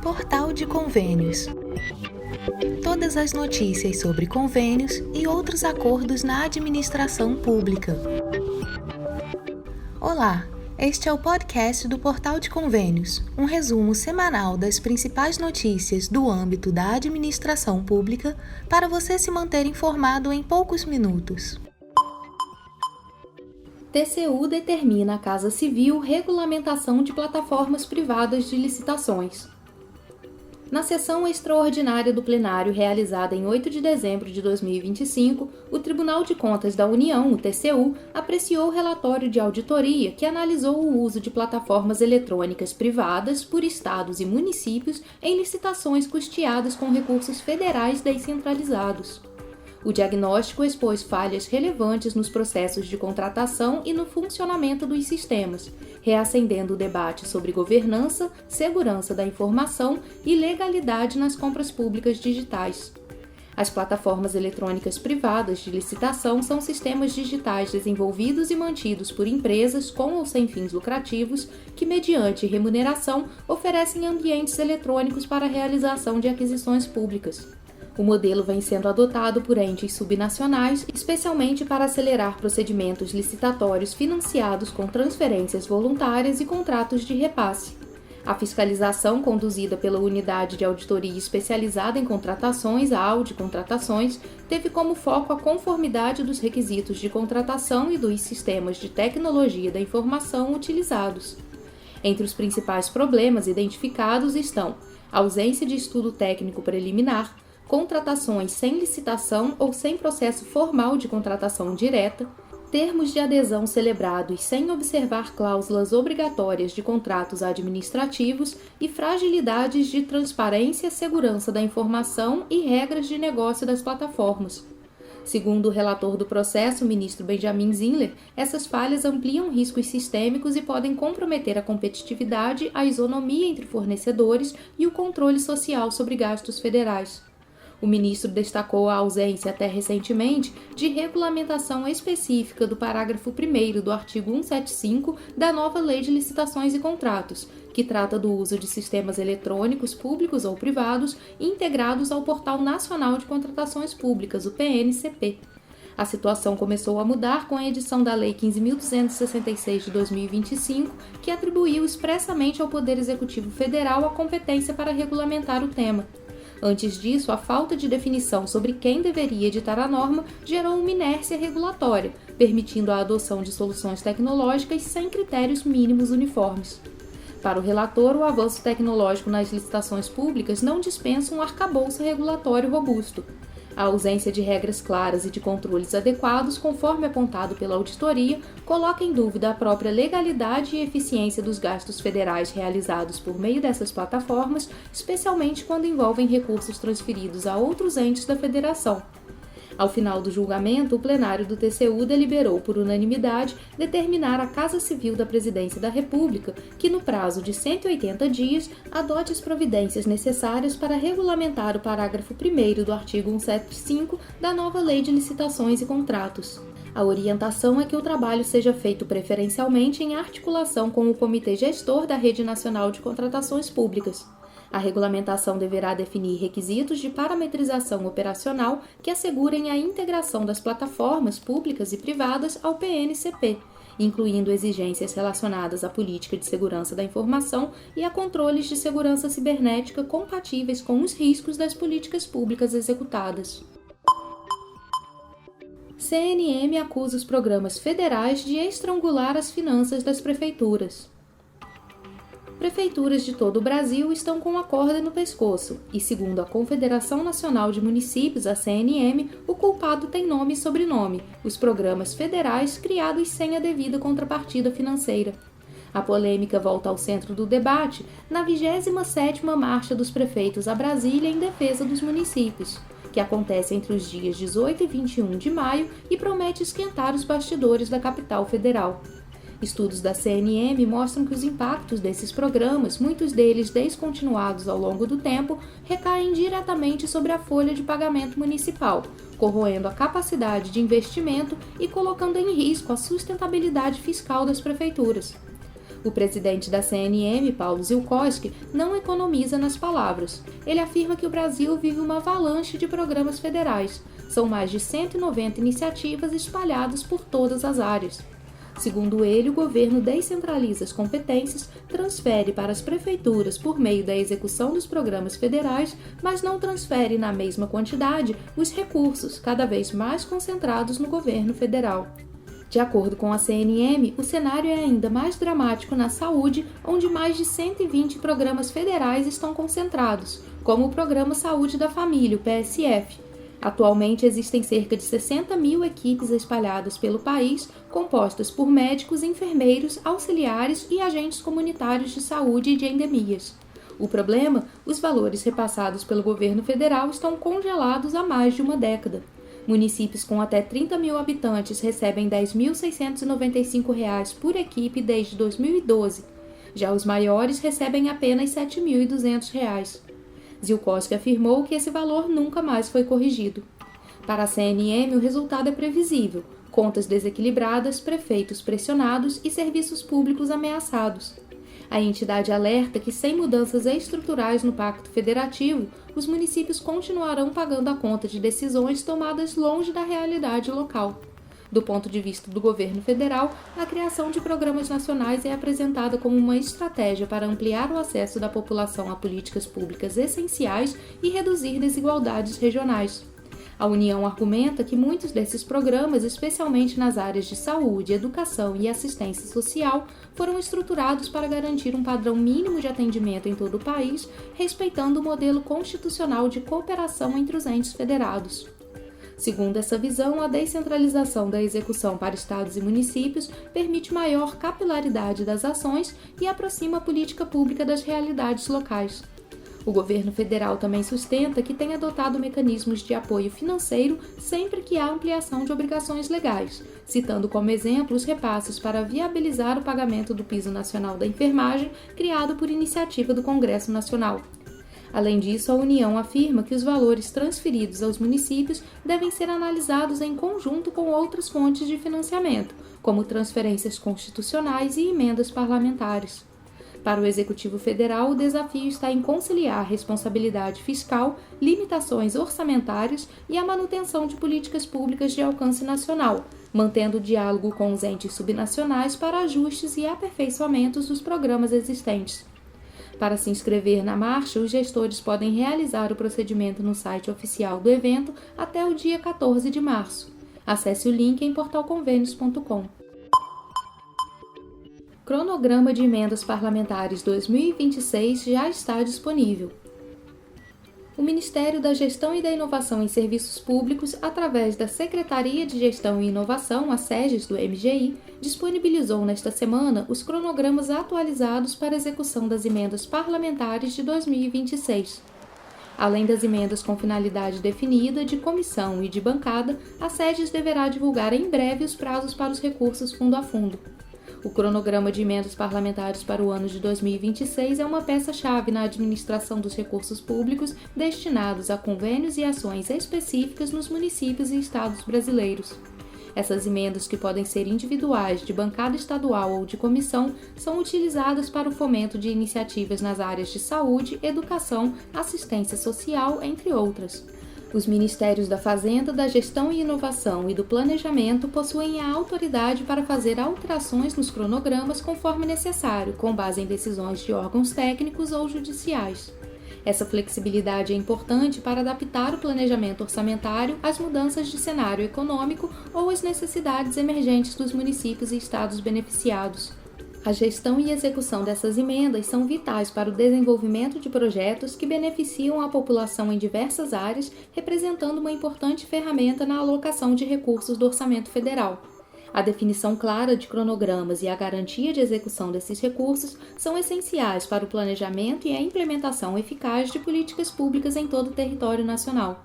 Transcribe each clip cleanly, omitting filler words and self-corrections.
Portal de Convênios. Todas as notícias sobre convênios e outros acordos na administração pública. Olá, este é o podcast do Portal de Convênios, um resumo semanal das principais notícias do âmbito da administração pública para você se manter informado em poucos minutos. TCU determina a Casa Civil regulamentação de plataformas privadas de licitações. Na sessão extraordinária do plenário realizada em 8 de dezembro de 2025, o Tribunal de Contas da União, o TCU, apreciou o relatório de auditoria que analisou o uso de plataformas eletrônicas privadas por estados e municípios em licitações custeadas com recursos federais descentralizados. O diagnóstico expôs falhas relevantes nos processos de contratação e no funcionamento dos sistemas, reacendendo o debate sobre governança, segurança da informação e legalidade nas compras públicas digitais. As plataformas eletrônicas privadas de licitação são sistemas digitais desenvolvidos e mantidos por empresas com ou sem fins lucrativos que, mediante remuneração, oferecem ambientes eletrônicos para a realização de aquisições públicas. O modelo vem sendo adotado por entes subnacionais, especialmente para acelerar procedimentos licitatórios financiados com transferências voluntárias e contratos de repasse. A fiscalização conduzida pela Unidade de Auditoria Especializada em Contratações, a Audicontratações, teve como foco a conformidade dos requisitos de contratação e dos sistemas de tecnologia da informação utilizados. Entre os principais problemas identificados estão a ausência de estudo técnico preliminar, contratações sem licitação ou sem processo formal de contratação direta, termos de adesão celebrados sem observar cláusulas obrigatórias de contratos administrativos e fragilidades de transparência, segurança da informação e regras de negócio das plataformas. Segundo o relator do processo, o ministro Benjamin Zinler, essas falhas ampliam riscos sistêmicos e podem comprometer a competitividade, a isonomia entre fornecedores e o controle social sobre gastos federais. O ministro destacou a ausência, até recentemente, de regulamentação específica do parágrafo 1º do artigo 175 da nova Lei de Licitações e Contratos, que trata do uso de sistemas eletrônicos públicos ou privados integrados ao Portal Nacional de Contratações Públicas, o PNCP. A situação começou a mudar com a edição da Lei 15.266 de 2025, que atribuiu expressamente ao Poder Executivo Federal a competência para regulamentar o tema. Antes disso, a falta de definição sobre quem deveria editar a norma gerou uma inércia regulatória, permitindo a adoção de soluções tecnológicas sem critérios mínimos uniformes. Para o relator, o avanço tecnológico nas licitações públicas não dispensa um arcabouço regulatório robusto. A ausência de regras claras e de controles adequados, conforme apontado pela auditoria, coloca em dúvida a própria legalidade e eficiência dos gastos federais realizados por meio dessas plataformas, especialmente quando envolvem recursos transferidos a outros entes da federação. Ao final do julgamento, o plenário do TCU deliberou por unanimidade determinar à Casa Civil da Presidência da República que, no prazo de 180 dias, adote as providências necessárias para regulamentar o parágrafo 1º do artigo 175 da nova Lei de Licitações e Contratos. A orientação é que o trabalho seja feito preferencialmente em articulação com o Comitê Gestor da Rede Nacional de Contratações Públicas. A regulamentação deverá definir requisitos de parametrização operacional que assegurem a integração das plataformas públicas e privadas ao PNCP, incluindo exigências relacionadas à política de segurança da informação e a controles de segurança cibernética compatíveis com os riscos das políticas públicas executadas. CNM acusa os programas federais de estrangular as finanças das prefeituras. Prefeituras de todo o Brasil estão com a corda no pescoço e, segundo a Confederação Nacional de Municípios, a CNM, o culpado tem nome e sobrenome, os programas federais criados sem a devida contrapartida financeira. A polêmica volta ao centro do debate na 27ª Marcha dos Prefeitos a Brasília em defesa dos municípios, que acontece entre os dias 18 e 21 de maio e promete esquentar os bastidores da capital federal. Estudos da CNM mostram que os impactos desses programas, muitos deles descontinuados ao longo do tempo, recaem diretamente sobre a folha de pagamento municipal, corroendo a capacidade de investimento e colocando em risco a sustentabilidade fiscal das prefeituras. O presidente da CNM, Paulo Zielkowski, não economiza nas palavras. Ele afirma que o Brasil vive uma avalanche de programas federais. São mais de 190 iniciativas espalhadas por todas as áreas. Segundo ele, o governo descentraliza as competências, transfere para as prefeituras por meio da execução dos programas federais, mas não transfere na mesma quantidade os recursos, cada vez mais concentrados no governo federal. De acordo com a CNM, o cenário é ainda mais dramático na saúde, onde mais de 120 programas federais estão concentrados, como o Programa Saúde da Família, o PSF. Atualmente existem cerca de 60 mil equipes espalhadas pelo país, compostas por médicos, enfermeiros, auxiliares e agentes comunitários de saúde e de endemias. O problema? Os valores repassados pelo governo federal estão congelados há mais de uma década. Municípios com até 30 mil habitantes recebem R$ 10.695 por equipe desde 2012. Já os maiores recebem apenas R$ 7.200. Zielkowski afirmou que esse valor nunca mais foi corrigido. Para a CNM, o resultado é previsível: contas desequilibradas, prefeitos pressionados e serviços públicos ameaçados. A entidade alerta que, sem mudanças estruturais no Pacto Federativo, os municípios continuarão pagando a conta de decisões tomadas longe da realidade local. Do ponto de vista do governo federal, a criação de programas nacionais é apresentada como uma estratégia para ampliar o acesso da população a políticas públicas essenciais e reduzir desigualdades regionais. A União argumenta que muitos desses programas, especialmente nas áreas de saúde, educação e assistência social, foram estruturados para garantir um padrão mínimo de atendimento em todo o país, respeitando o modelo constitucional de cooperação entre os entes federados. Segundo essa visão, a descentralização da execução para estados e municípios permite maior capilaridade das ações e aproxima a política pública das realidades locais. O governo federal também sustenta que tem adotado mecanismos de apoio financeiro sempre que há ampliação de obrigações legais, citando como exemplo os repasses para viabilizar o pagamento do Piso Nacional da Enfermagem, criado por iniciativa do Congresso Nacional. Além disso, a União afirma que os valores transferidos aos municípios devem ser analisados em conjunto com outras fontes de financiamento, como transferências constitucionais e emendas parlamentares. Para o Executivo Federal, o desafio está em conciliar responsabilidade fiscal, limitações orçamentárias e a manutenção de políticas públicas de alcance nacional, mantendo o diálogo com os entes subnacionais para ajustes e aperfeiçoamentos dos programas existentes. Para se inscrever na marcha, os gestores podem realizar o procedimento no site oficial do evento até o dia 14 de março. Acesse o link em portalconvênios.com. Cronograma de Emendas Parlamentares 2026 já está disponível. O Ministério da Gestão e da Inovação em Serviços Públicos, através da Secretaria de Gestão e Inovação, a SEGES do MGI, disponibilizou nesta semana os cronogramas atualizados para execução das emendas parlamentares de 2026. Além das emendas com finalidade definida, de comissão e de bancada, a SEGES deverá divulgar em breve os prazos para os recursos fundo a fundo. O cronograma de emendas parlamentares para o ano de 2026 é uma peça-chave na administração dos recursos públicos destinados a convênios e ações específicas nos municípios e estados brasileiros. Essas emendas, que podem ser individuais, de bancada estadual ou de comissão, são utilizadas para o fomento de iniciativas nas áreas de saúde, educação, assistência social, entre outras. Os Ministérios da Fazenda, da Gestão e Inovação e do Planejamento possuem a autoridade para fazer alterações nos cronogramas conforme necessário, com base em decisões de órgãos técnicos ou judiciais. Essa flexibilidade é importante para adaptar o planejamento orçamentário às mudanças de cenário econômico ou às necessidades emergentes dos municípios e estados beneficiados. A gestão e execução dessas emendas são vitais para o desenvolvimento de projetos que beneficiam a população em diversas áreas, representando uma importante ferramenta na alocação de recursos do orçamento federal. A definição clara de cronogramas e a garantia de execução desses recursos são essenciais para o planejamento e a implementação eficaz de políticas públicas em todo o território nacional.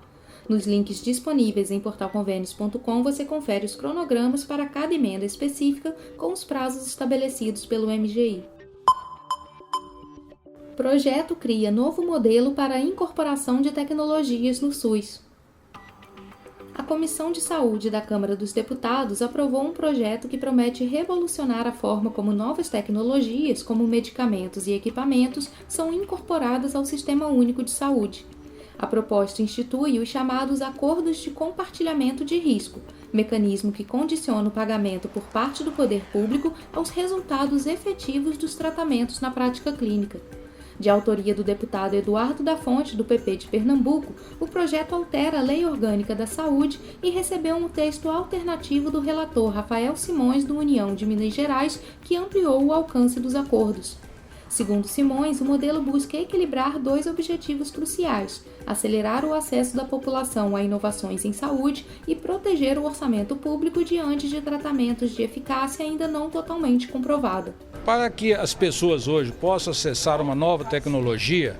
Nos links disponíveis em portalconvênios.com você confere os cronogramas para cada emenda específica com os prazos estabelecidos pelo MGI. Projeto cria novo modelo para a incorporação de tecnologias no SUS. a Comissão de Saúde da Câmara dos Deputados aprovou um projeto que promete revolucionar a forma como novas tecnologias, como medicamentos e equipamentos, são incorporadas ao Sistema Único de Saúde. A proposta institui os chamados Acordos de Compartilhamento de Risco, mecanismo que condiciona o pagamento por parte do poder público aos resultados efetivos dos tratamentos na prática clínica. De autoria do deputado Eduardo da Fonte, do PP de Pernambuco, o projeto altera a Lei Orgânica da Saúde e recebeu um texto alternativo do relator Rafael Simões, do União de Minas Gerais, que ampliou o alcance dos acordos. Segundo Simões, o modelo busca equilibrar dois objetivos cruciais: acelerar o acesso da população a inovações em saúde e proteger o orçamento público diante de tratamentos de eficácia ainda não totalmente comprovada. Para que as pessoas hoje possam acessar uma nova tecnologia,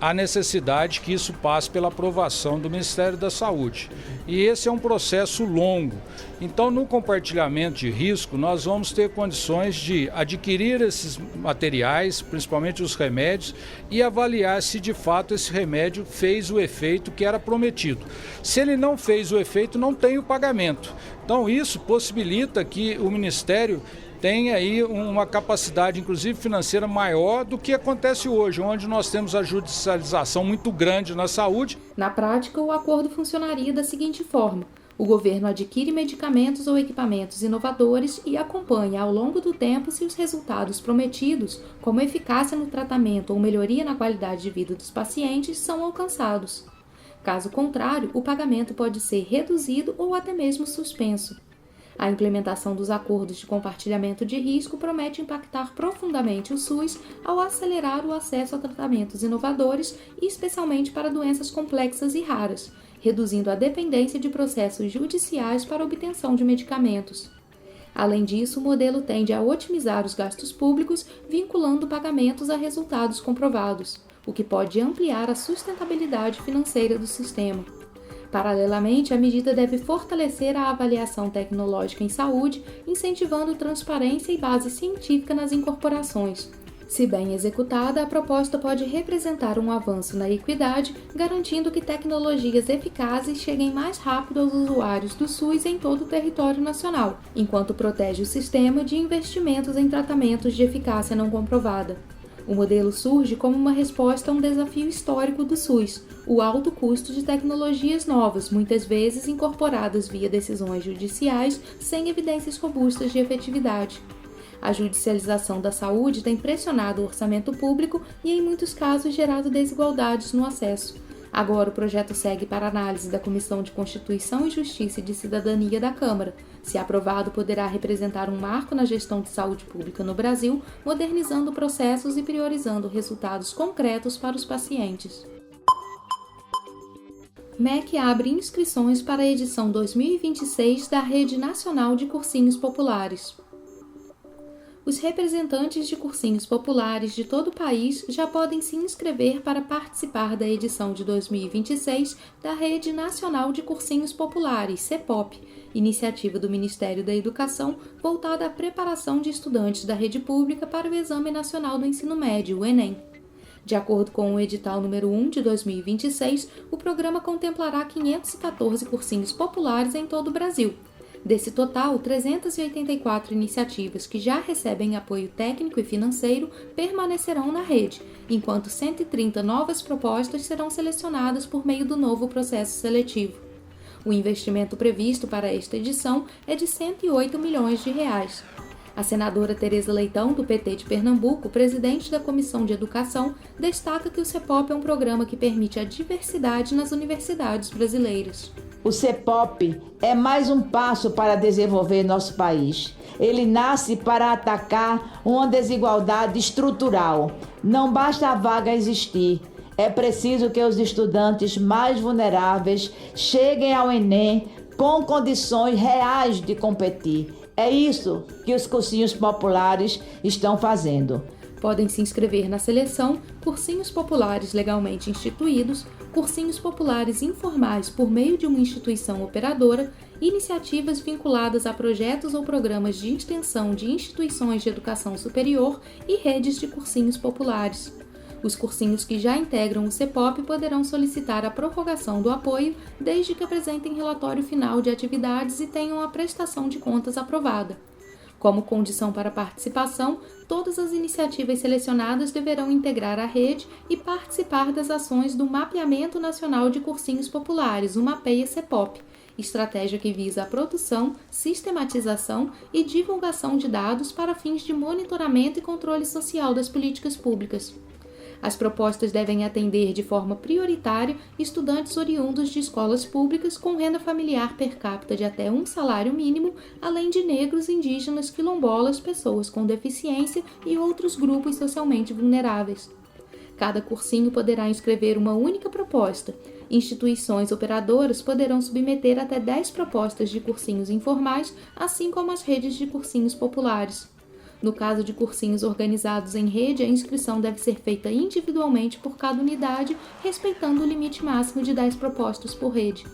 há necessidade que isso passe pela aprovação do Ministério da Saúde. E esse é um processo longo. Então, no compartilhamento de risco, nós vamos ter condições de adquirir esses materiais, principalmente os remédios, e avaliar se de fato esse remédio fez o efeito que era prometido. Se ele não fez o efeito, não tem o pagamento. Então, isso possibilita que o Ministério tem aí uma capacidade, inclusive financeira, maior do que acontece hoje, onde nós temos a judicialização muito grande na saúde. Na prática, o acordo funcionaria da seguinte forma: o governo adquire medicamentos ou equipamentos inovadores e acompanha ao longo do tempo se os resultados prometidos, como eficácia no tratamento ou melhoria na qualidade de vida dos pacientes, são alcançados. Caso contrário, o pagamento pode ser reduzido ou até mesmo suspenso. A implementação dos acordos de compartilhamento de risco promete impactar profundamente o SUS ao acelerar o acesso a tratamentos inovadores, especialmente para doenças complexas e raras, reduzindo a dependência de processos judiciais para a obtenção de medicamentos. Além disso, o modelo tende a otimizar os gastos públicos, vinculando pagamentos a resultados comprovados, o que pode ampliar a sustentabilidade financeira do sistema. Paralelamente, a medida deve fortalecer a avaliação tecnológica em saúde, incentivando transparência e base científica nas incorporações. Se bem executada, a proposta pode representar um avanço na equidade, garantindo que tecnologias eficazes cheguem mais rápido aos usuários do SUS em todo o território nacional, enquanto protege o sistema de investimentos em tratamentos de eficácia não comprovada. O modelo surge como uma resposta a um desafio histórico do SUS, o alto custo de tecnologias novas, muitas vezes incorporadas via decisões judiciais sem evidências robustas de efetividade. A judicialização da saúde tem pressionado o orçamento público e, em muitos casos, gerado desigualdades no acesso. Agora, o projeto segue para análise da Comissão de Constituição e Justiça e de Cidadania da Câmara. Se aprovado, poderá representar um marco na gestão de saúde pública no Brasil, modernizando processos e priorizando resultados concretos para os pacientes. MEC abre inscrições para a edição 2026 da Rede Nacional de Cursinhos Populares. Os representantes de cursinhos populares de todo o país já podem se inscrever para participar da edição de 2026 da Rede Nacional de Cursinhos Populares, CEPOP, iniciativa do Ministério da Educação voltada à preparação de estudantes da rede pública para o Exame Nacional do Ensino Médio, o Enem. De acordo com o edital número 1 de 2026, o programa contemplará 514 cursinhos populares em todo o Brasil. Desse total, 384 iniciativas que já recebem apoio técnico e financeiro permanecerão na rede, enquanto 130 novas propostas serão selecionadas por meio do novo processo seletivo. O investimento previsto para esta edição é de R$ 108 milhões. A senadora Tereza Leitão, do PT de Pernambuco, presidente da Comissão de Educação, destaca que o CEPOP é um programa que permite a diversidade nas universidades brasileiras. O CEPOP é mais um passo para desenvolver nosso país. Ele nasce para atacar uma desigualdade estrutural. Não basta a vaga existir. É preciso que os estudantes mais vulneráveis cheguem ao Enem com condições reais de competir. É isso que os cursinhos populares estão fazendo. Podem se inscrever na seleção cursinhos populares legalmente instituídos, cursinhos populares informais por meio de uma instituição operadora, iniciativas vinculadas a projetos ou programas de extensão de instituições de educação superior e redes de cursinhos populares. Os cursinhos que já integram o CEPOP poderão solicitar a prorrogação do apoio desde que apresentem relatório final de atividades e tenham a prestação de contas aprovada. Como condição para a participação, todas as iniciativas selecionadas deverão integrar a rede e participar das ações do Mapeamento Nacional de Cursinhos Populares, o MAPEA-CEPOP, estratégia que visa a produção, sistematização e divulgação de dados para fins de monitoramento e controle social das políticas públicas. As propostas devem atender de forma prioritária estudantes oriundos de escolas públicas com renda familiar per capita de até um salário mínimo, além de negros, indígenas, quilombolas, pessoas com deficiência e outros grupos socialmente vulneráveis. Cada cursinho poderá inscrever uma única proposta. Instituições operadoras poderão submeter até 10 propostas de cursinhos informais, assim como as redes de cursinhos populares. No caso de cursinhos organizados em rede, a inscrição deve ser feita individualmente por cada unidade, respeitando o limite máximo de 10 propostas por rede.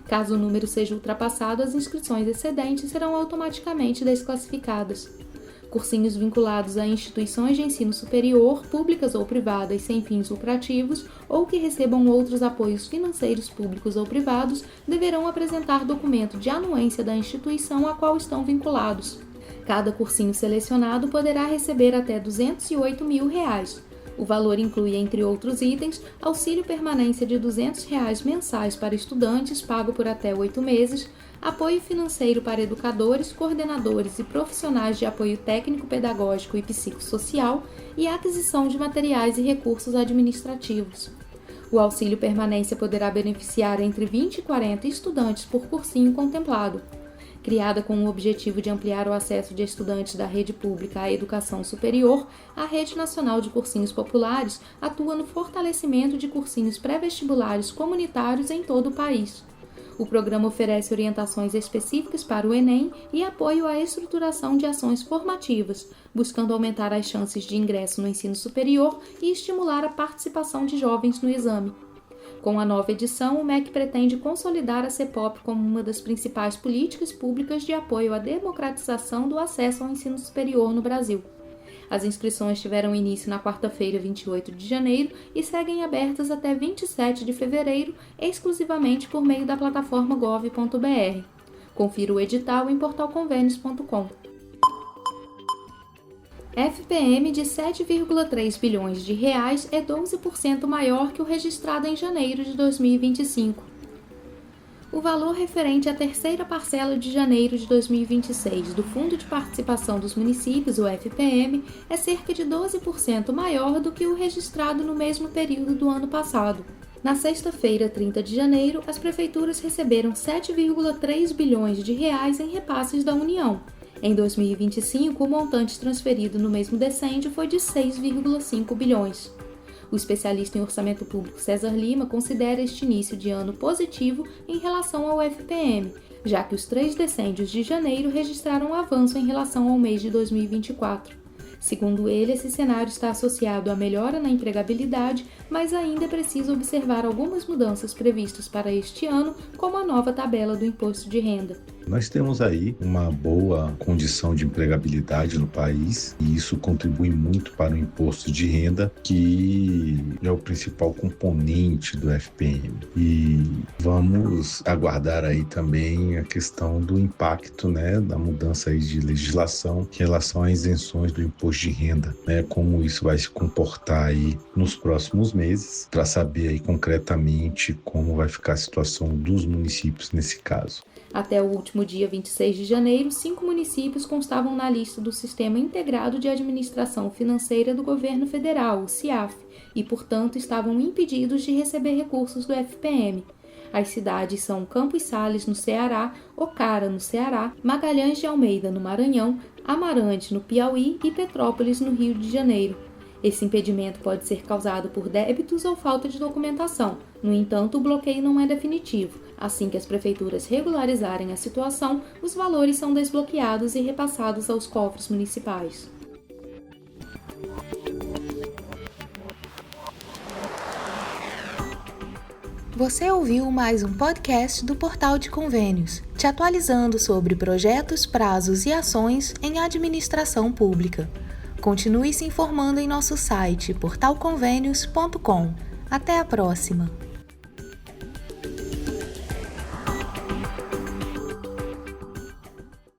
Caso o número seja ultrapassado, as inscrições excedentes serão automaticamente desclassificadas. Cursinhos vinculados a instituições de ensino superior, públicas ou privadas sem fins lucrativos, ou que recebam outros apoios financeiros públicos ou privados, deverão apresentar documento de anuência da instituição a qual estão vinculados. Cada cursinho selecionado poderá receber até R$ 208 mil. O valor inclui, entre outros itens, auxílio permanência de R$ 200 mensais para estudantes, pago por até 8 meses, apoio financeiro para educadores, coordenadores e profissionais de apoio técnico, pedagógico e psicossocial e aquisição de materiais e recursos administrativos. O auxílio permanência poderá beneficiar entre 20 e 40 estudantes por cursinho contemplado. Criada com o objetivo de ampliar o acesso de estudantes da rede pública à educação superior, a Rede Nacional de Cursinhos Populares atua no fortalecimento de cursinhos pré-vestibulares comunitários em todo o país. O programa oferece orientações específicas para o Enem e apoio à estruturação de ações formativas, buscando aumentar as chances de ingresso no ensino superior e estimular a participação de jovens no exame. Com a nova edição, o MEC pretende consolidar a CEPOP como uma das principais políticas públicas de apoio à democratização do acesso ao ensino superior no Brasil. As inscrições tiveram início na quarta-feira, 28 de janeiro, e seguem abertas até 27 de fevereiro, exclusivamente por meio da plataforma gov.br. Confira o edital em portalconvênios.com. FPM de R$ 7,3 bilhões é 12% maior que o registrado em janeiro de 2025. O valor referente à terceira parcela de janeiro de 2026 do Fundo de Participação dos Municípios, o FPM, é cerca de 12% maior do que o registrado no mesmo período do ano passado. Na sexta-feira, 30 de janeiro, as prefeituras receberam R$ 7,3 bilhões em repasses da União. Em 2025, o montante transferido no mesmo decêndio foi de 6,5 bilhões. O especialista em orçamento público César Lima considera este início de ano positivo em relação ao FPM, já que os 3 decêndios de janeiro registraram avanço em relação ao mês de 2024. Segundo ele, esse cenário está associado à melhora na empregabilidade, mas ainda é preciso observar algumas mudanças previstas para este ano, como a nova tabela do imposto de renda. Nós temos aí uma boa condição de empregabilidade no país e isso contribui muito para o imposto de renda, que é o principal componente do FPM. E vamos aguardar aí também a questão do impacto, da mudança aí de legislação em relação às isenções do imposto de renda, como isso vai se comportar aí nos próximos meses, para saber aí concretamente como vai ficar a situação dos municípios nesse caso. Até o último dia 26 de janeiro, 5 municípios constavam na lista do Sistema Integrado de Administração Financeira do Governo Federal, o CIAF, e, portanto, estavam impedidos de receber recursos do FPM. As cidades são Campos Sales, no Ceará, Ocara, no Ceará, Magalhães de Almeida, no Maranhão, Amarante, no Piauí e Petrópolis, no Rio de Janeiro. Esse impedimento pode ser causado por débitos ou falta de documentação. No entanto, o bloqueio não é definitivo. Assim que as prefeituras regularizarem a situação, os valores são desbloqueados e repassados aos cofres municipais. Você ouviu mais um podcast do Portal de Convênios, te atualizando sobre projetos, prazos e ações em administração pública. Continue se informando em nosso site portalconvênios.com. Até a próxima!